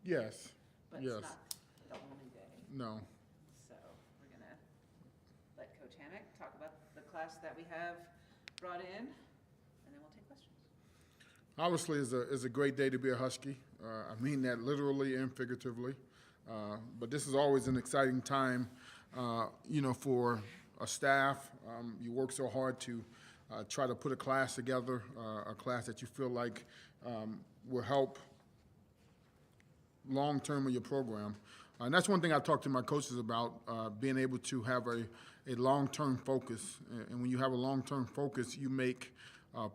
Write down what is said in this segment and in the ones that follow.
Yes. but Yes. it's not the only day. No. So we're gonna let Coach Hammock talk about the class that we have brought in, and then we'll take questions. Obviously, it's a great day to be a Husky. I mean that literally and figuratively. But this is always an exciting time, for a staff. You work so hard to try to put a class together, a class that you feel like will help long-term in your program. And that's one thing I talk to my coaches about, being able to have a long-term focus. And when you have a long-term focus, you make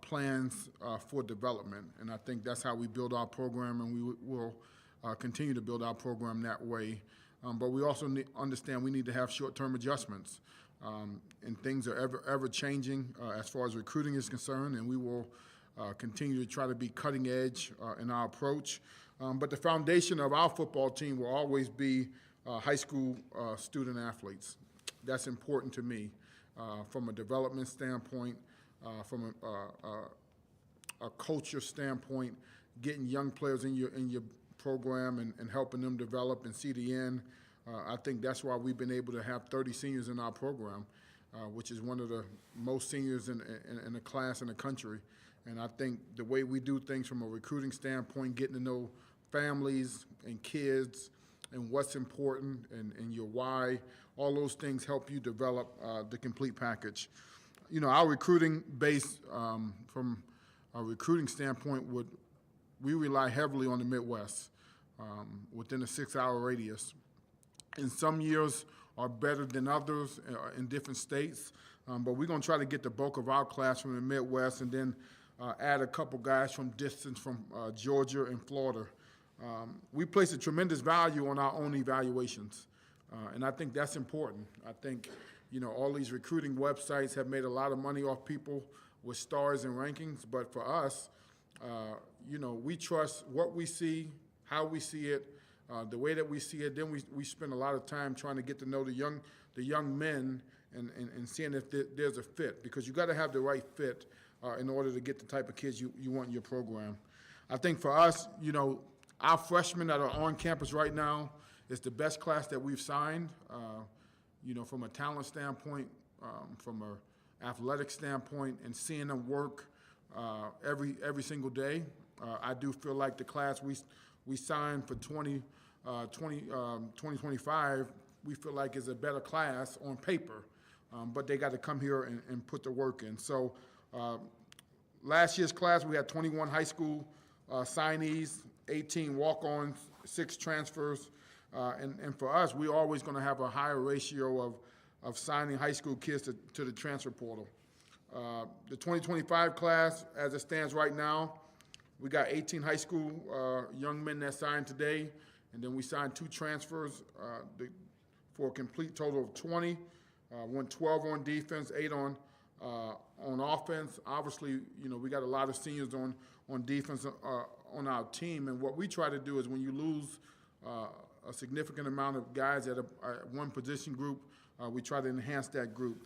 plans for development. And I think that's how we build our program, and we will continue to build our program that way. But we also understand we need to have short-term adjustments. And things are ever changing as far as recruiting is concerned, and we will continue to try to be cutting edge in our approach. But the foundation of our football team will always be high school student athletes. That's important to me from a development standpoint, from a culture standpoint, getting young players in your program and helping them develop and see the end. I think that's why we've been able to have 30 seniors in our program, which is one of the most seniors in the class in the country. And I think the way we do things from a recruiting standpoint, getting to know families and kids and what's important and your why, all those things help you develop the complete package. Our recruiting base, from a recruiting standpoint, we rely heavily on the Midwest within a 6-hour radius. And some years are better than others in different states, but we're going to try to get the bulk of our class from the Midwest and then add a couple guys from distance from Georgia and Florida. We place a tremendous value on our own evaluations, and I think that's important. I think, all these recruiting websites have made a lot of money off people with stars and rankings, but for us, we trust what we see, how we see it, the way that we see it. Then we spend a lot of time trying to get to know the young men and seeing if there's a fit, because you got to have the right fit in order to get the type of kids you want in your program. I think for us, our freshmen that are on campus right now is the best class that we've signed, from a talent standpoint, from an athletic standpoint, and seeing them work every single day. I do feel like the class we signed for 2025, we feel like is a better class on paper, but they got to come here and put the work in. So last year's class, we had 21 high school signees, 18 walk-ons, 6 transfers, and for us, we're always going to have a higher ratio of signing high school kids to the transfer portal. The 2025 class, as it stands right now, we got 18 high school young men that signed today, and then we signed 2 transfers for a complete total of 20. Went 12 on defense, 8 on offense. Obviously, we got a lot of seniors on defense on our team, and what we try to do is when you lose a significant amount of guys at one position group, we try to enhance that group.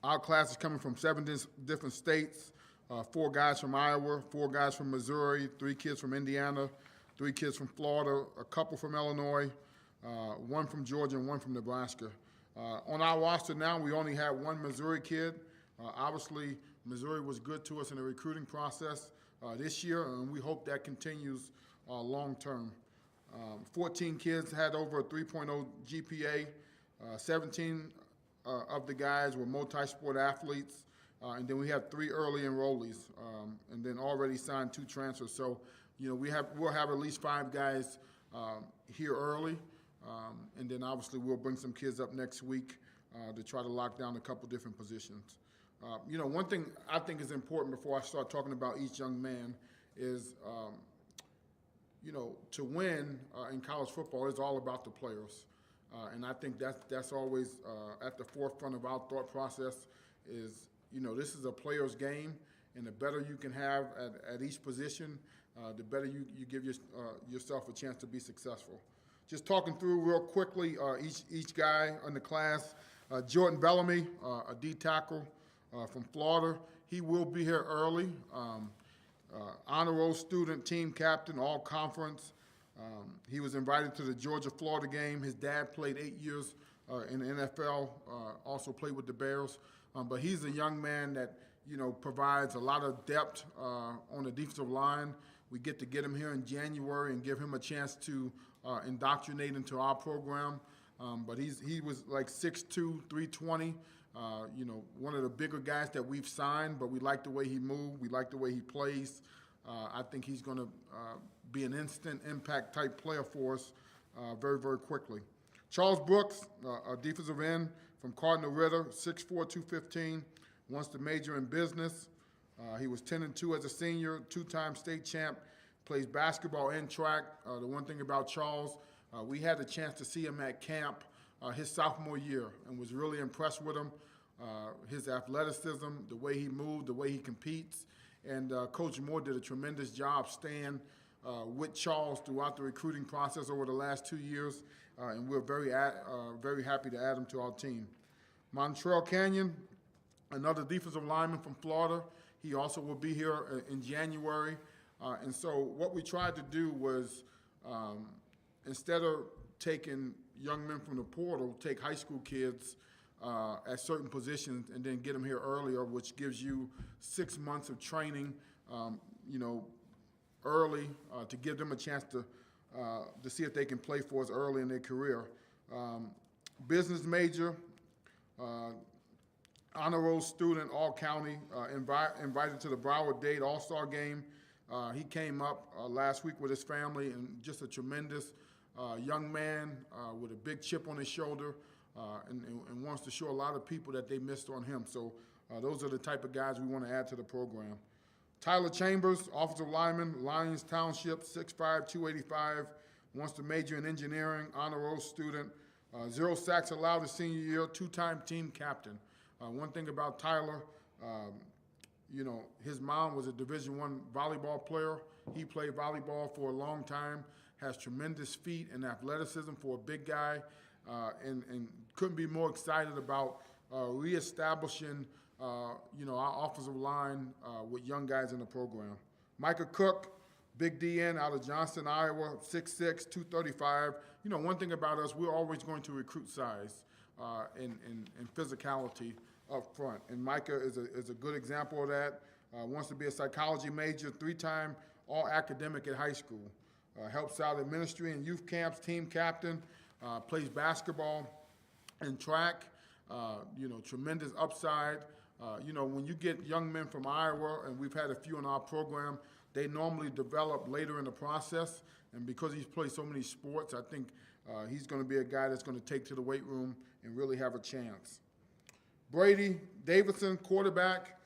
Our class is coming from 7 different states. 4 guys from Iowa, 4 guys from Missouri, 3 kids from Indiana, 3 kids from Florida, a couple from Illinois, 1 from Georgia, and 1 from Nebraska. On our roster now, we only have 1 Missouri kid. Obviously, Missouri was good to us in the recruiting process this year, and we hope that continues long term. 14 kids had over a 3.0 GPA. 17 of the guys were multi-sport athletes. And then we have 3 early enrollees, and then already signed 2 transfers. So, we'll have at least 5 guys here early, and then obviously we'll bring some kids up next week to try to lock down a couple different positions. One thing I think is important before I start talking about each young man is, to win in college football is all about the players, and I think that's always at the forefront of our thought process is. This is a player's game, and the better you can have at each position, the better you give yourself a chance to be successful. Just talking through real quickly each guy in the class. Jordan Bellamy, a D tackle from Florida. He will be here early. Honor roll student, team captain, all conference. He was invited to the Georgia-Florida game. His dad played 8 years in the NFL, also played with the Bears. But he's a young man that, provides a lot of depth on the defensive line. We get to get him here in January and give him a chance to indoctrinate into our program. But he was like 6'2", 320. One of the bigger guys that we've signed, but we like the way he moved. We like the way he plays. I think he's going to be an instant impact type player for us very, very quickly. Charles Brooks, a defensive end from Cardinal Ritter, 6'4", 215, wants to major in business. He was 10-2 as a senior, two-time state champ, plays basketball and track. The one thing about Charles, we had the chance to see him at camp his sophomore year and was really impressed with him. His athleticism, the way he moved, the way he competes. And Coach Moore did a tremendous job staying with Charles throughout the recruiting process over the last 2 years. And we're very happy to add him to our team. Montrell Canyon, another defensive lineman from Florida. He also will be here in January. And so what we tried to do was, instead of taking young men from the portal, take high school kids at certain positions and then get them here earlier, which gives you 6 months of training, early to give them a chance to see if they can play for us early in their career. Business major, honor roll student, all county, invited to the Broward Dade All-Star game. He came up last week with his family, and just a tremendous young man with a big chip on his shoulder, and wants to show a lot of people that they missed on him. So those are the type of guys we want to add to the program. Tyler Chambers, offensive lineman, Lyons Township, 6'5", 285, wants to major in engineering, honor roll student, 0 sacks allowed his senior year, two-time team captain. One thing about Tyler, his mom was a Division I volleyball player. He played volleyball for a long time, has tremendous feet and athleticism for a big guy, and couldn't be more excited about reestablishing our offensive line with young guys in the program. Micah Cook, big DN out of Johnston, Iowa, 6'6", 235. One thing about us, we're always going to recruit size and physicality up front. And Micah is a good example of that. Wants to be a psychology major, 3-time all-academic at high school. Helps out in ministry and youth camps, team captain, plays basketball and track. Tremendous upside. When you get young men from Iowa, and we've had a few in our program, they normally develop later in the process. And because he's played so many sports, I think he's going to be a guy that's going to take to the weight room and really have a chance. Brady Davidson, quarterback,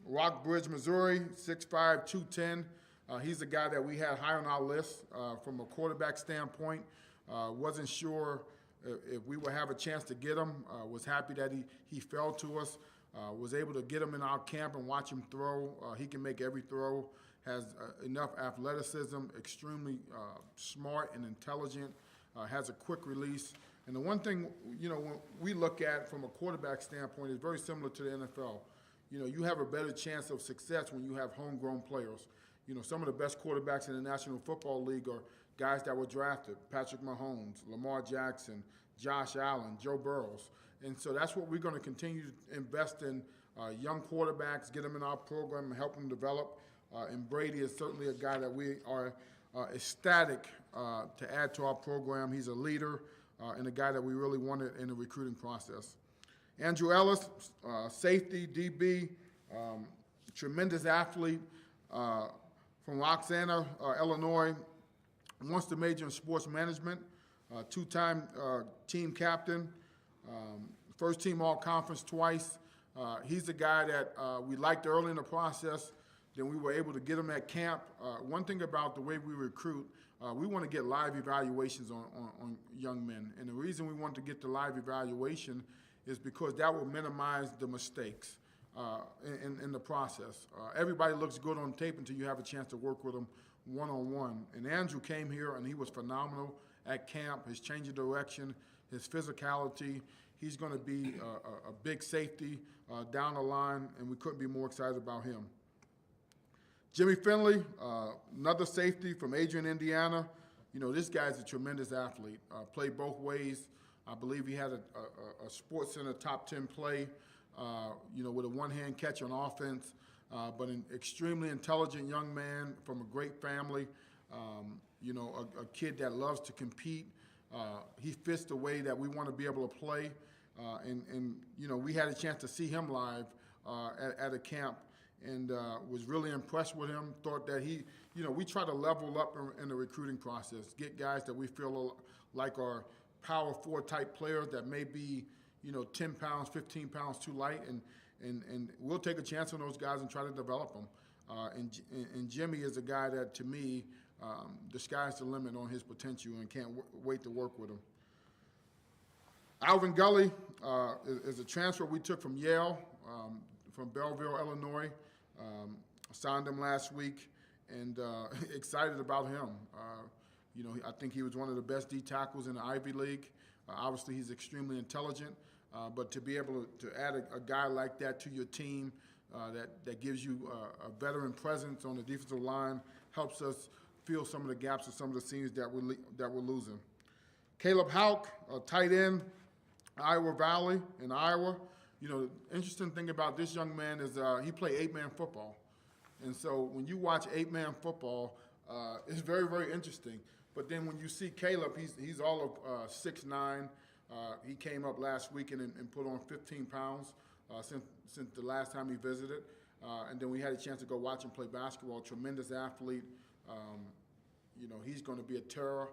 Rockbridge, Missouri, 6'5", 210. He's a guy that we had high on our list from a quarterback standpoint. Wasn't sure if we would have a chance to get him. Was happy that he fell to us. Was able to get him in our camp and watch him throw. He can make every throw. Has enough athleticism. Extremely smart and intelligent. Has a quick release. And the one thing when we look at from a quarterback standpoint is very similar to the NFL. You have a better chance of success when you have homegrown players. Some of the best quarterbacks in the National Football League are guys that were drafted: Patrick Mahomes, Lamar Jackson, Josh Allen, Joe Burrows. And so that's what we're going to continue to invest in, young quarterbacks, get them in our program and help them develop. And Brady is certainly a guy that we are ecstatic to add to our program. He's a leader and a guy that we really wanted in the recruiting process. Andrew Ellis, safety, DB, tremendous athlete from Roxana, Illinois, wants to major in sports management, two-time team captain, first team all-conference twice. He's a guy that we liked early in the process. Then we were able to get him at camp. One thing about the way we recruit, we want to get live evaluations on young men. And the reason we want to get the live evaluation is because that will minimize the mistakes in the process. Everybody looks good on tape until you have a chance to work with them one-on-one. And Andrew came here, and he was phenomenal at camp. His change of direction, his physicality. He's going to be a big safety down the line, and we couldn't be more excited about him. Jimmy Finley, another safety from Adrian, Indiana. You know, this guy's a tremendous athlete. Played both ways. I believe he had a Sports Center top 10 play, you know, with a one-hand catch on offense, but an extremely intelligent young man from a great family. You know, a kid that loves to compete. He fits the way that we want to be able to play. And you know, we had a chance to see him live at a camp and was really impressed with him. Thought that he, you know, we try to level up in the recruiting process, get guys that we feel like are power forward type players that may be, you know, 10 pounds, 15 pounds too light, and we'll take a chance on those guys and try to develop them. And Jimmy is a guy that, to me, the sky's the limit on his potential and can't wait to work with him. Alvin Gully is a transfer we took from Yale, from Belleville, Illinois. Signed him last week, and excited about him. You know, I think he was one of the best D tackles in the Ivy League. Obviously, he's extremely intelligent, but to be able to add a guy like that to your team that gives you a veteran presence on the defensive line helps us fill some of the gaps of some of the seniors that we're losing. Caleb Houck, a tight end, Iowa Valley in Iowa. You know, the interesting thing about this young man is he played 8-man football. And so when you watch 8-man football, it's very, very interesting. But then when you see Caleb, he's all of 6'9". He came up last weekend and put on 15 pounds since the last time he visited. And then we had a chance to go watch him play basketball. Tremendous athlete. You know, he's going to be a terror.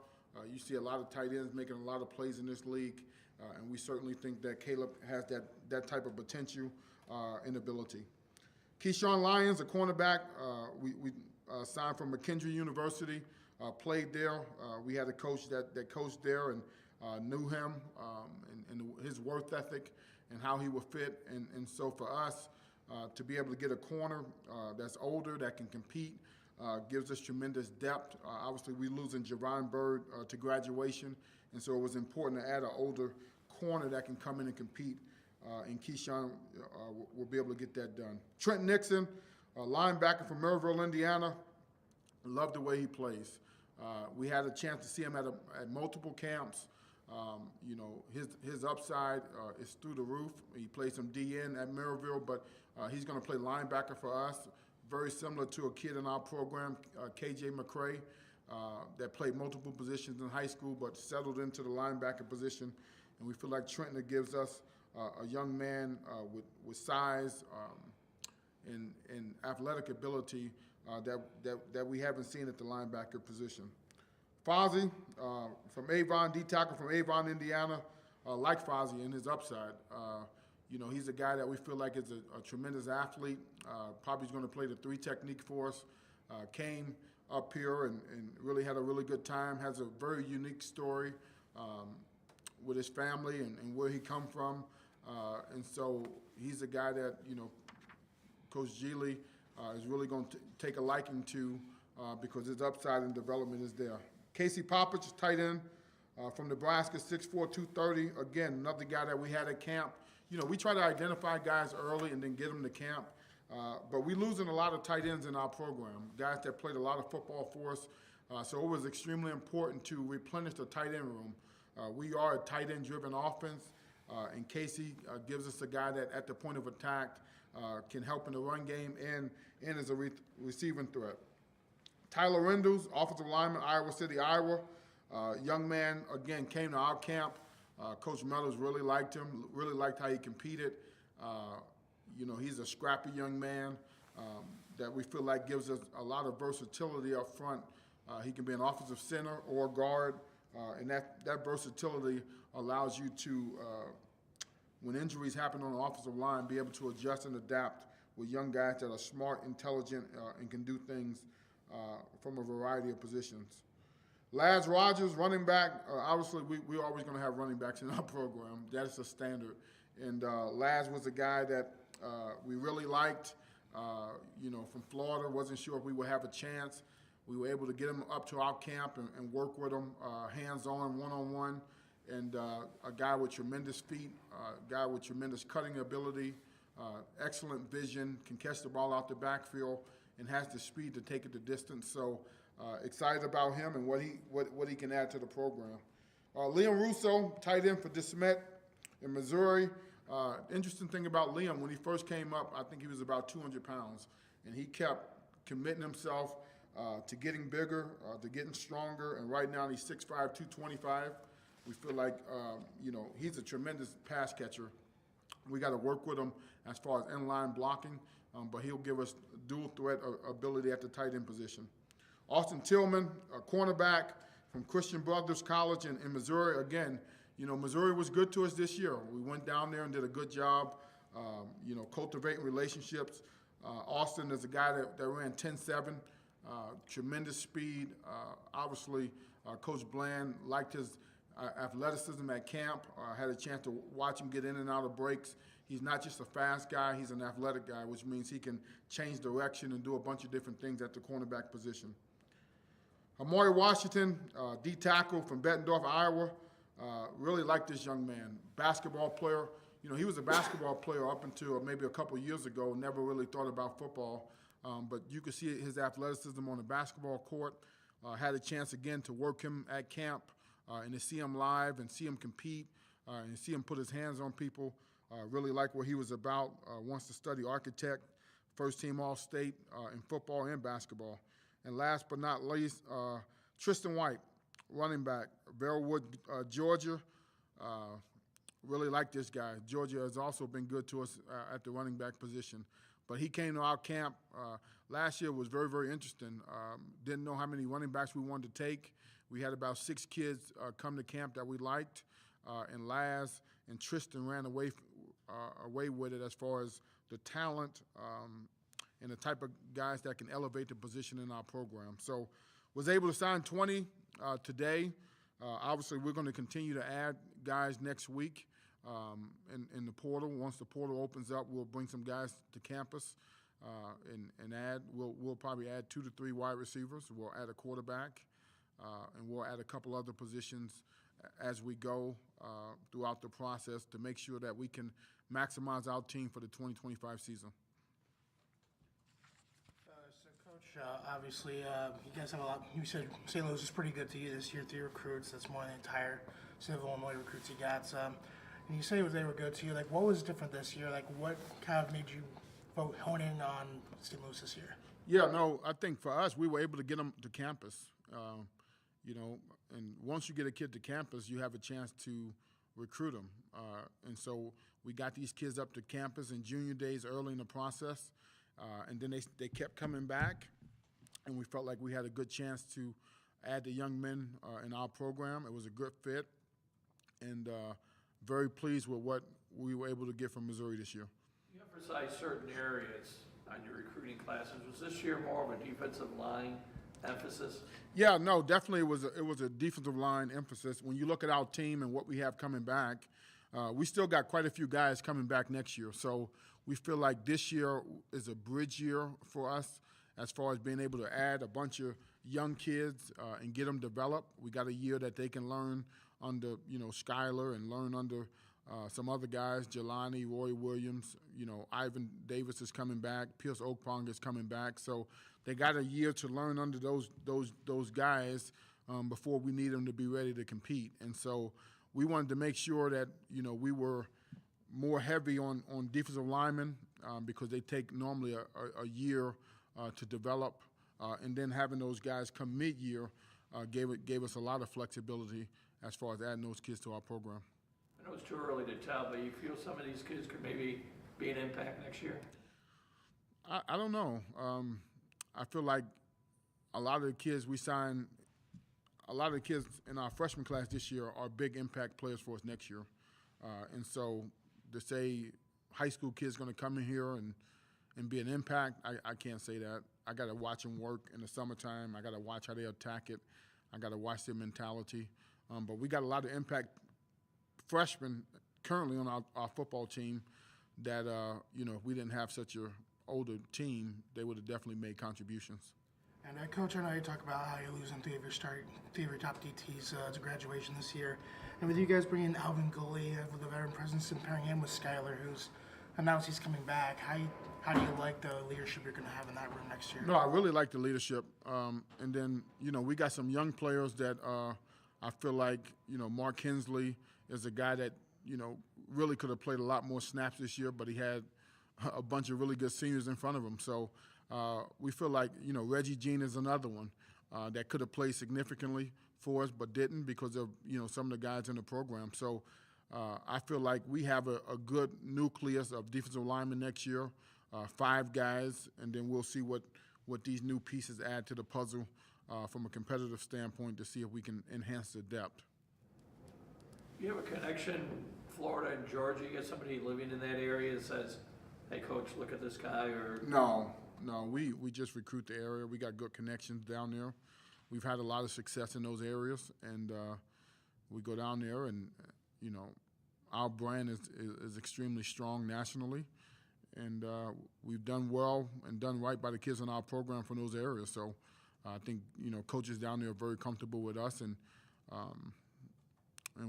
You see a lot of tight ends making a lot of plays in this league. And we certainly think that Caleb has that type of potential and ability. Keyshawn Lyons, a cornerback, we signed from McKendree University, played there. We had a coach that coached there and knew him and his work ethic and how he would fit. And so for us, to be able to get a corner that's older, that can compete, gives us tremendous depth. Obviously, we're losing Javon Bird to graduation, and so it was important to add an older corner that can come in and compete, and Keyshawn will be able to get that done. Trent Nixon, a linebacker from Maryville, Indiana. Love the way he plays. We had a chance to see him at multiple camps. You know, his upside is through the roof. He played some DN at Maryville, but he's going to play linebacker for us. Very similar to a kid in our program, KJ McCray, that played multiple positions in high school but settled into the linebacker position. And we feel like Trenton gives us a young man with size and athletic ability that we haven't seen at the linebacker position. Fozzie from Avon, D tackle from Avon, Indiana, like Fozzie in his upside. You know, he's a guy that we feel like is a tremendous athlete. Probably is going to play the 3 technique for us. Came up here and really had a really good time. Has a very unique story with his family and where he come from. And so he's a guy that, you know, Coach Geely is really going to take a liking to because his upside and development is there. Casey Poppich, tight end from Nebraska, 6'4", 230. Again, another guy that we had at camp. You know, we try to identify guys early and then get them to camp. But we're losing a lot of tight ends in our program, guys that played a lot of football for us. So it was extremely important to replenish the tight end room. We are a tight end-driven offense, and Casey gives us a guy that at the point of attack can help in the run game and as a receiving threat. Tyler Rendles, offensive lineman, Iowa City, Iowa. Young man, again, came to our camp. Coach Meadows really liked him, really liked how he competed. You know, he's a scrappy young man that we feel like gives us a lot of versatility up front. He can be an offensive center or guard, and that versatility allows you to, when injuries happen on the offensive line, be able to adjust and adapt with young guys that are smart, intelligent, and can do things from a variety of positions. Laz Rogers, running back. Obviously, we're always going to have running backs in our program. That's a standard. And Laz was a guy that we really liked, you know, from Florida. Wasn't sure if we would have a chance. We were able to get him up to our camp and work with him hands-on, one-on-one. And a guy with tremendous feet, a guy with tremendous cutting ability, excellent vision, can catch the ball out the backfield, and has the speed to take it the distance. So excited about him and what he can add to the program. Liam Russo, tight end for DeSmet in Missouri. Interesting thing about Liam, when he first came up, I think he was about 200 pounds, and he kept committing himself to getting bigger, to getting stronger, and right now he's 6'5", 225. We feel like, he's a tremendous pass catcher. We got to work with him as far as inline blocking, but he'll give us dual threat ability at the tight end position. Austin Tillman, a cornerback from Christian Brothers College in Missouri. Again, Missouri was good to us this year. We went down there and did a good job, cultivating relationships. Austin is a guy that ran 10.7, tremendous speed. Obviously, Coach Bland liked his athleticism at camp. Had a chance to watch him get in and out of breaks. He's not just a fast guy, he's an athletic guy, which means he can change direction and do a bunch of different things at the cornerback position. Amari Washington, D tackle from Bettendorf, Iowa. Really like this young man. Basketball player. He was a basketball player up until maybe a couple years ago, never really thought about football. But you could see his athleticism on the basketball court. Had a chance again to work him at camp and to see him live and see him compete and see him put his hands on people. Really like what he was about. Wants to study architect, first team All-State in football and basketball. And last but not least, Tristan White, running back, Bellwood, Georgia. Really like this guy. Georgia has also been good to us at the running back position. But he came to our camp last year. Was very, very interesting. Didn't know how many running backs we wanted to take. We had about 6 kids come to camp that we liked, and Laz and Tristan ran away with it as far as the talent and the type of guys that can elevate the position in our program. So was able to sign 20 today. Obviously, we're going to continue to add guys next week in the portal. Once the portal opens up, we'll bring some guys to campus and add. We'll probably add 2 to 3 wide receivers. We'll add a quarterback, and we'll add a couple other positions as we go throughout the process to make sure that we can maximize our team for the 2025 season. So, Coach, obviously, you guys have a lot. You said St. Louis is pretty good to you this year, 3 recruits. That's more than the entire state of Illinois recruits you got. And you say they were good to you. Like, what was different this year? Like, what kind of made you hone in on St. Louis this year? Yeah, no, I think for us, we were able to get them to campus. And once you get a kid to campus, you have a chance to recruit them. And so we got these kids up to campus in junior days early in the process. And then they kept coming back, and we felt like we had a good chance to add the young men in our program. It was a good fit, and very pleased with what we were able to get from Missouri this year. You emphasize certain areas on your recruiting classes. Was this year more of a defensive line emphasis? Yeah, no, definitely it was a defensive line emphasis. When you look at our team and what we have coming back, we still got quite a few guys coming back next year. So we feel like this year is a bridge year for us as far as being able to add a bunch of young kids and get them developed. We got a year that they can learn under, Skylar and learn under some other guys, Jelani, Roy Williams, Ivan Davis is coming back, Pierce Okpong is coming back. So they got a year to learn under those guys before we need them to be ready to compete. And so we wanted to make sure that, we were more heavy on defensive linemen because they take normally a year to develop. And then having those guys come mid-year gave us a lot of flexibility as far as adding those kids to our program. I know it's too early to tell, but you feel some of these kids could maybe be an impact next year? I don't know. I feel like a lot of the kids we signed, a lot of the kids in our freshman class this year are big impact players for us next year. And so to say high school kids going to come in here and be an impact, I can't say that. I got to watch them work in the summertime. I got to watch how they attack it. I got to watch their mentality. But we got a lot of impact freshmen currently on our football team that, if we didn't have such an older team, they would have definitely made contributions. And Coach, I know you talk about how you're losing 3 of your top DTs to graduation this year. And with you guys bringing Alvin Gully with a veteran presence and pairing him with Skylar, who's announce he's coming back, how do you like the leadership you're going to have in that room next year? No, I really like the leadership. And then, we got some young players that I feel like, Mark Hensley is a guy that, really could have played a lot more snaps this year, but he had a bunch of really good seniors in front of him. So we feel like, Reggie Jean is another one that could have played significantly for us, but didn't because of, some of the guys in the program. So I feel like we have a good nucleus of defensive linemen next year, 5 guys, and then we'll see what these new pieces add to the puzzle from a competitive standpoint to see if we can enhance the depth. You have a connection, Florida and Georgia, you got somebody living in that area that says, hey, coach, look at this guy, or? No, we just recruit the area. We got good connections down there. We've had a lot of success in those areas, and we go down there, and our brand is extremely strong nationally, and we've done well and done right by the kids in our program from those areas. So I think coaches down there are very comfortable with us and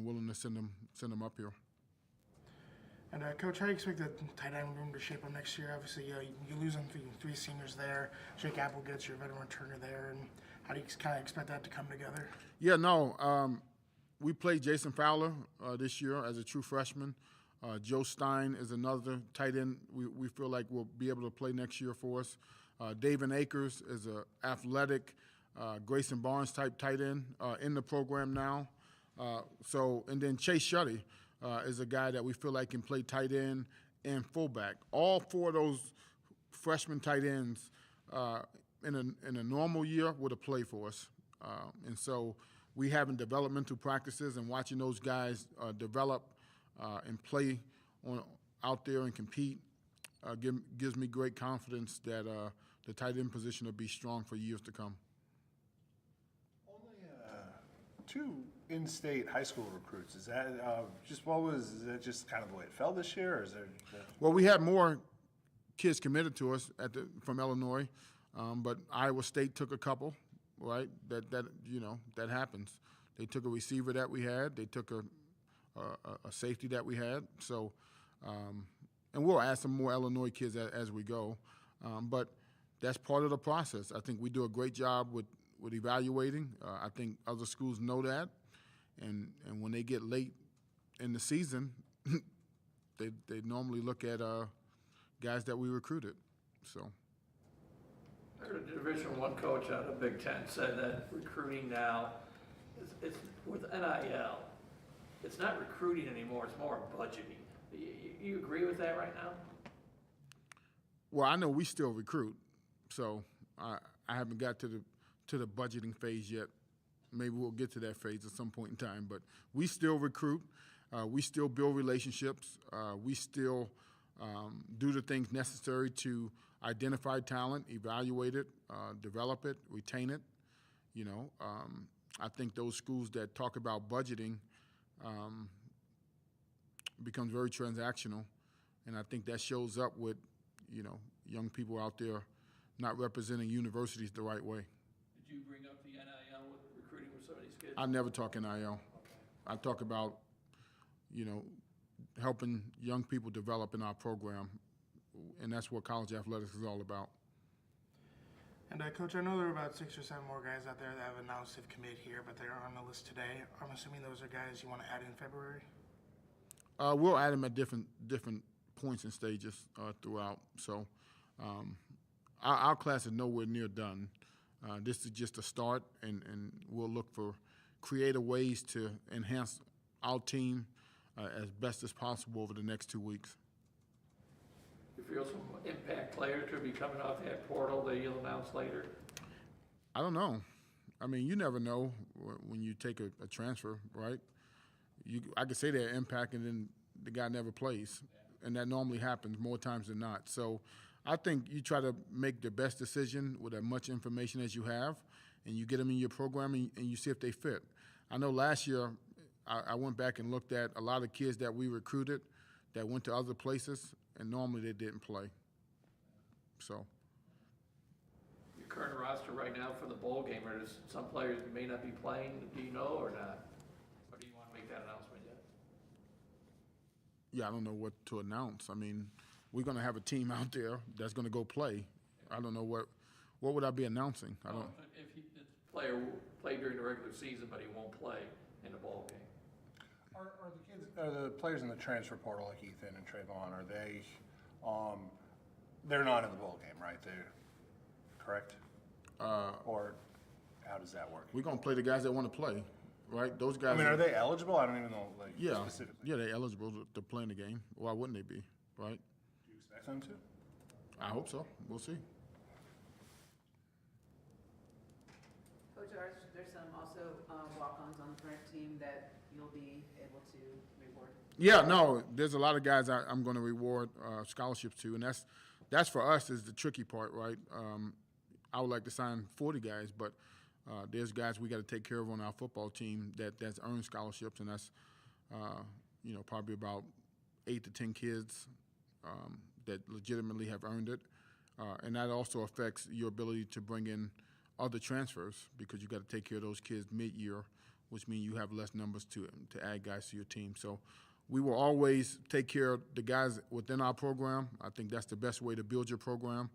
willing to send them up here. And Coach, how do you expect the tight end room to shape up next year? Obviously, you losing 3 seniors there. Jake Applegate's your veteran returner there, and how do you kind of expect that to come together? Yeah, no. We played Jason Fowler this year as a true freshman. Joe Stein is another tight end we feel like will be able to play next year for us. David Akers is an athletic Grayson Barnes type tight end in the program now. And then Chase Shuddy is a guy that we feel like can play tight end and fullback. All 4 of those freshman tight ends in a normal year would have played for us. And so we having developmental practices and watching those guys develop and play out there and compete gives me great confidence that the tight end position will be strong for years to come. Only 2 in-state high school recruits. Is that is that just kind of the way it fell this year, or is there? Well, we had more kids committed to us from Illinois, but Iowa State took a couple. Right, that happens. They took a receiver that we had. They took a safety that we had. So, and we'll add some more Illinois kids as we go. But that's part of the process. I think we do a great job with evaluating. I think other schools know that, and when they get late in the season, they normally look at guys that we recruited. So. I heard a Division I coach out of Big Ten said that recruiting now it's with NIL. It's not recruiting anymore; it's more budgeting. You agree with that right now? Well, I know we still recruit, so I haven't got to the budgeting phase yet. Maybe we'll get to that phase at some point in time. But we still recruit. We still build relationships. We still do the things necessary to identify talent, evaluate it, develop it, retain it. I think those schools that talk about budgeting becomes very transactional, and I think that shows up with, young people out there not representing universities the right way. Did you bring up the NIL with recruiting with some of these kids? I never talk NIL. I talk about, helping young people develop in our program, and that's what college athletics is all about. And Coach, I know there are about 6 or 7 more guys out there that have announced they've committed here, but they aren't on the list today. I'm assuming those are guys you want to add in February? We'll add them at different points and stages throughout. So our class is nowhere near done. This is just a start, and we'll look for creative ways to enhance our team as best as possible over the next 2 weeks. You feel some impact players could be coming off that portal that you'll announce later? I don't know. I mean, you never know when you take a transfer, right? I could say they're impact, and then the guy never plays, and that normally happens more times than not. So I think you try to make the best decision with as much information as you have, and you get them in your program, and you see if they fit. I know last year I went back and looked at a lot of kids that we recruited that went to other places, and normally they didn't play. So. Your current roster right now for the bowl game, or there's some players who may not be playing, do you know or not? Or do you want to make that announcement yet? Yeah, I don't know what to announce. I mean, we're going to have a team out there that's going to go play. I don't know what would I be announcing? I don't. If the player will play during the regular season, but he won't play in the ball game. Are the players in the transfer portal like Ethan and Trayvon, are they, they're not in the bowl game, right? They're correct? Or how does that work? We're going to play the guys that want to play, right? Those guys. I mean, are they eligible? I don't even know, like, Yeah, specifically. yeah, they're eligible to play in the game. Why wouldn't they be, right? Do you expect them to? I hope so. We'll see. Coach Arch, there's some also walk-ons on the current team that you'll be able to reward. Yeah, no, there's a lot of guys I'm going to reward scholarships to, and that's for us is the tricky part, right? I would like to sign 40 guys, but there's guys we got to take care of on our football team that's earned scholarships, and that's probably about 8 to 10 kids that legitimately have earned it, and that also affects your ability to bring in other transfers because you got to take care of those kids mid-year, which means you have less numbers to add guys to your team. So we will always take care of the guys within our program. I think that's the best way to build your program.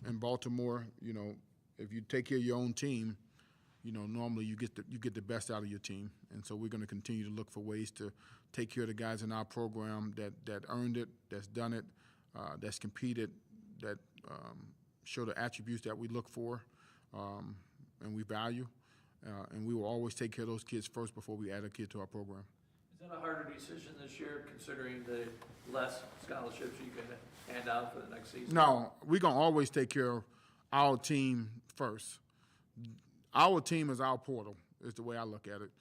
In Baltimore, if you take care of your own team, normally you get the best out of your team. And so we're going to continue to look for ways to take care of the guys in our program that earned it, that's done it, that's competed, that show the attributes that we look for and we value. And we will always take care of those kids first before we add a kid to our program. Is that a harder decision this year, considering the less scholarships you can hand out for the next season? No, we're going to always take care of our team first. Our team is our portal, is the way I look at it.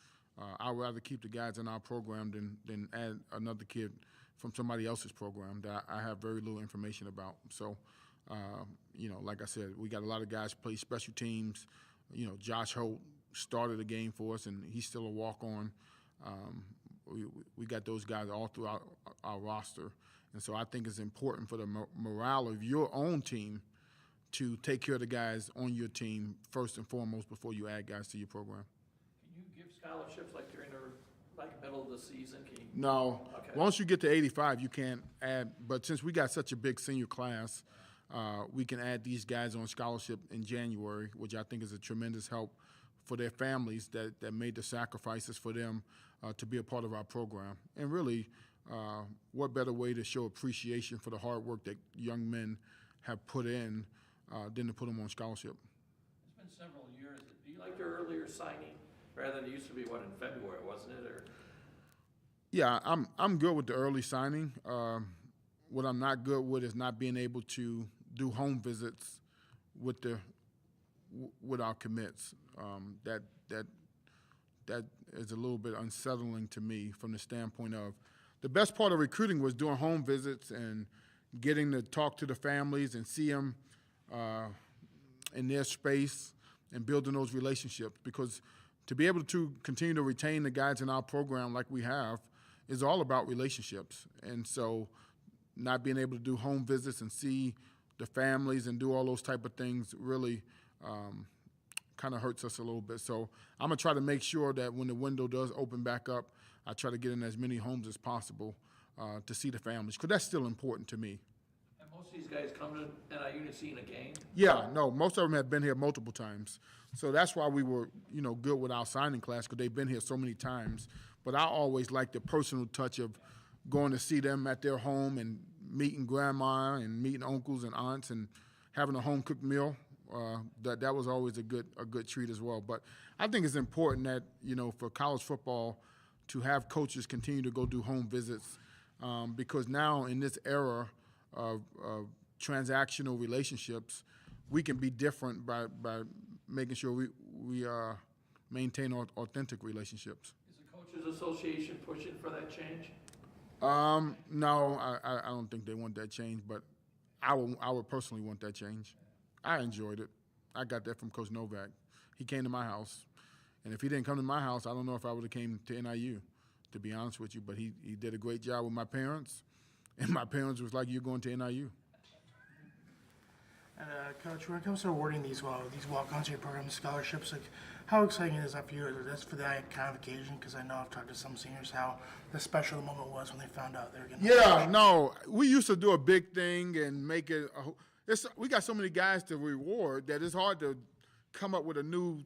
I'd rather keep the guys in our program than add another kid from somebody else's program that I have very little information about. So, like I said, we got a lot of guys play special teams. Josh Holt started a game for us, and he's still a walk-on. We got those guys all throughout our roster. And so I think it's important for the morale of your own team to take care of the guys on your team first and foremost before you add guys to your program. Can you give scholarships like during the middle of the season? No. Okay. Once you get to 85, you can't add. But since we got such a big senior class, we can add these guys on scholarship in January, which I think is a tremendous help for their families that made the sacrifices for them to be a part of our program. And really, what better way to show appreciation for the hard work that young men have put in than to put them on scholarship. It's been several years. Do you like your earlier signing rather than it used to be, in February, wasn't it? Or Yeah, I'm good with the early signing. What I'm not good with is not being able to do home visits with our commits. That is a little bit unsettling to me from the standpoint of the best part of recruiting was doing home visits and getting to talk to the families and see them in their space and building those relationships, because to be able to continue to retain the guys in our program like we have is all about relationships. And so not being able to do home visits and see the families and do all those type of things really kind of hurts us a little bit. So I'm going to try to make sure that when the window does open back up, I try to get in as many homes as possible to see the families, because that's still important to me. and most of these guys come to NIU to see in a game. Yeah, no, most of them have been here multiple times. So that's why we were, good with our signing class, because they've been here so many times. But I always like the personal touch of going to see them at their home and meeting grandma and meeting uncles and aunts and having a home-cooked meal. That was always a good treat as well. But I think it's important that, for college football to have coaches continue to go do home visits because now in this era of transactional relationships, we can be different by making sure we maintain authentic relationships. Is the Coaches Association pushing for that change? No, I don't think they want that change, but I would personally want that change. I enjoyed it. I got that from Coach Novak. He came to my house, and if he didn't come to my house, I don't know if I would have came to NIU, to be honest with you. But he did a great job with my parents, and my parents was like, "You're going to NIU." And Coach, when it comes to awarding these walk-ons to your program scholarships, like how exciting is that for you? Is it for that kind of occasion? Because I know I've talked to some seniors how the special the moment was when they found out they were getting. Yeah, no, we used to do a big thing and make it. We got so many guys to reward that it's hard to come up with a new,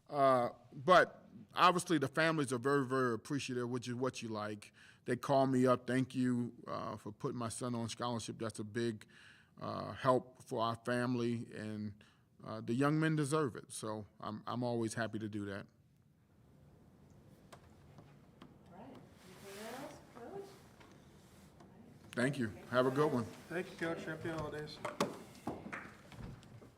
But obviously the families are very, very appreciative, which is what you like. They call me up, thank you for putting my son on scholarship. That's a big help for our family, and the young men deserve it. So I'm always happy to do that. All right, anything else, Coach? Thank you. Have a good one. Thank you, Coach. Happy holidays.